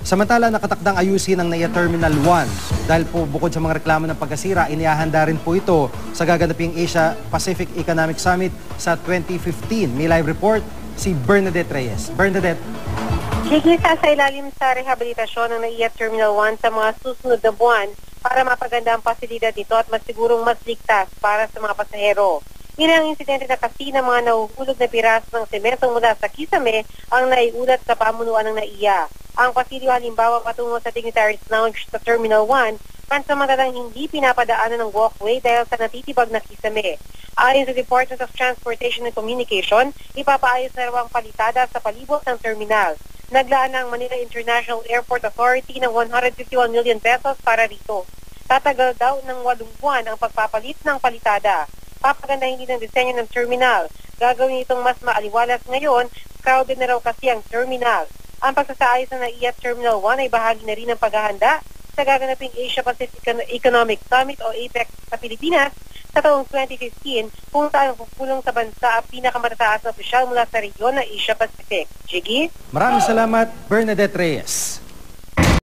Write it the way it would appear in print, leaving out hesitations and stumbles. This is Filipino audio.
Samantala, nakatakdang ayusin ang NAIA Terminal 1 dahil po bukod sa mga reklamo ng pagkasira, inihahanda rin po ito sa gaganaping Asia Pacific Economic Summit sa 2015. May live report si Bernadette Reyes. Bernadette. Gigisa sa ilalim sa rehabilitasyon ng NAIA Terminal 1 sa mga susunod na buwan para mapaganda ang pasilidad nito at masigurong mas ligtas para sa mga pasahero. Ilang insidente na kasi ng mga nahuhulog na piraso ng semento mula sa kisame ang naiulat sa pamunuan ng NAIA. Ang pasilyo halimbawa patungo sa Dignitaries Lounge sa Terminal 1, pansamantalang hindi pinapadaanan ng walkway dahil sa natitibag na kisame. Ayon sa Department of Transportation and Communication, ipapaayos na raw ang palitada sa palibot ng terminal. Naglaan ng Manila International Airport Authority ng 151 million pesos para rito. Tatagal daw ng 8 buwan ang pagpapalit ng palitada. Papagandahin din ang disenyo ng terminal. Gagawin itong mas maaliwalas ngayon, crowded na raw kasi ang terminal. Ang pagsasaayos ng NAIA Terminal 1 ay bahagi na rin ng paghahanda sa gaganaping Asia Pacific Economic Summit o APEC sa Pilipinas sa taong 2015 kung saan pupulong sa bansa ang pinakamatataas na opisyal mula sa rehiyon ng Asia Pacific. Jiggy? Maraming salamat, Bernadette Reyes.